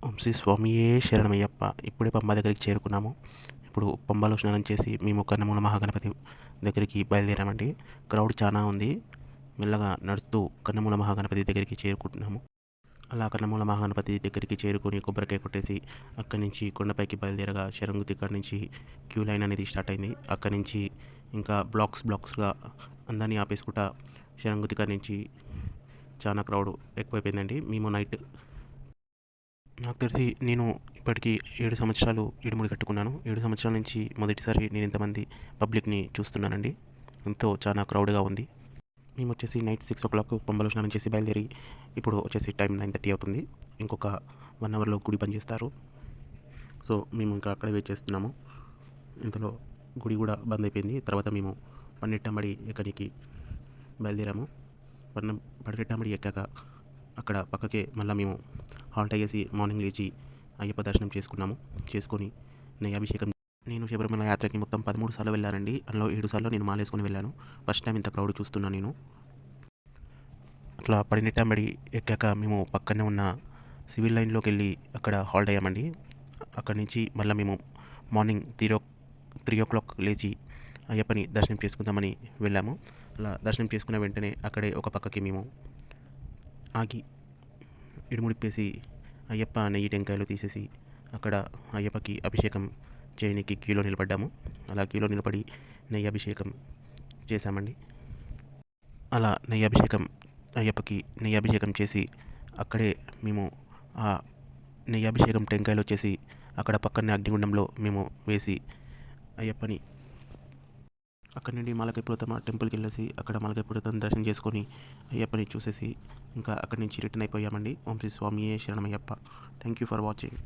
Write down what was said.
ఓం శ్రీ స్వామియే శరణమయ్యప్ప. ఇప్పుడే పంబ దగ్గరికి చేరుకున్నాము. ఇప్పుడు పంబలో స్నానం చేసి మేము కన్నమూల మహాగణపతి దగ్గరికి బయలుదేరామండి. క్రౌడ్ చాలా ఉంది. మెల్లగా నడుస్తూ కన్నమూల మహాగణపతి దగ్గరికి చేరుకుంటున్నాము. అలా కన్నమూల మహాగణపతి దగ్గరికి చేరుకొని కొబ్బరికాయ కొట్టేసి అక్కడి నుంచి కొండపైకి బయలుదేరగా శరంగుతి కాడ నుంచి క్యూ లైన్ అనేది స్టార్ట్ అయింది. అక్కడి నుంచి ఇంకా బ్లాక్స్గా అందరినీ ఆపేసుకుంటా శరంగుతి కాడ నుంచి చాలా క్రౌడ్ ఎక్కువైపోయిందండి. మేము నాకు తెలిసి నేను ఇప్పటికీ 7 సంవత్సరాలు ఇడుముడి కట్టుకున్నాను. 7 సంవత్సరాల నుంచి మొదటిసారి నేను ఇంతమంది పబ్లిక్ని చూస్తున్నానండి. ఎంతో చాలా క్రౌడ్గా ఉంది. మేము వచ్చేసి నైట్ 6 o'clock పంబలో స్నానం చేసి బయలుదేరి ఇప్పుడు వచ్చేసి టైం 9:30 అవుతుంది. ఇంకొక 1 hourలో గుడి బంద్ చేస్తారు. సో మేము ఇంకా అక్కడే వెయిట్ చేస్తున్నాము. ఇంతలో గుడి కూడా బంద్ అయిపోయింది. తర్వాత మేము పన్నెట్టంబడి ఎక్కడికి బయలుదేరాము. పన్నెట్టంబడి ఎక్కాక అక్కడ పక్కకే మళ్ళీ మేము హాల్ట్ అయ్యేసి మార్నింగ్ లేచి అయ్యప్ప దర్శనం చేసుకొని నెయ్యాభిషేకం. నేను శబరిమల యాత్రకి మొత్తం 13 సార్లు వెళ్ళానండి. అందులో 7 సార్లు నేను మాలేసుకొని వెళ్ళాను. ఫస్ట్ టైం ఇంత క్రౌడ్ చూస్తున్నాను నేను. అట్లా పడినెట్టంబడి ఎక్కాక మేము పక్కనే ఉన్న సివిల్ లైన్లోకి వెళ్ళి అక్కడ హాల్ట్ అయ్యామండి. అక్కడి నుంచి మళ్ళీ మేము మార్నింగ్ 3 o'clock లేచి అయ్యప్పని దర్శనం చేసుకుందామని వెళ్ళాము. అలా దర్శనం చేసుకున్న వెంటనే అక్కడే ఒక పక్కకి మేము ఆగి ఇడుముడిప్పేసి అయ్యప్ప నెయ్యి టెంకాయలు తీసేసి అక్కడ అయ్యప్పకి అభిషేకం చేయడానికి క్యూలో నిలబడ్డాము. అలా క్యూలో నిలబడి నెయ్యి అభిషేకం చేశామండి. అలా అయ్యప్పకి నెయ్యి అభిషేకం చేసి అక్కడే మేము ఆ నెయ్యి అభిషేకం టెంకాయలు వచ్చేసి అక్కడ పక్కనే అగ్నిగుండంలో మేము వేసి అయ్యప్పని అక్కడి నుండి మాలకైపురతమ్మ టెంపుల్కి వెళ్ళేసి అక్కడ మాలకైపురతమ్మ దర్శనం చేసుకొని అయ్యప్పని చూసేసి ఇంకా అక్కడి నుంచి రిటర్న్ అయిపోయామండి. ఓం శ్రీ స్వామియే శరణమయ్యప్ప. Thank you for watching.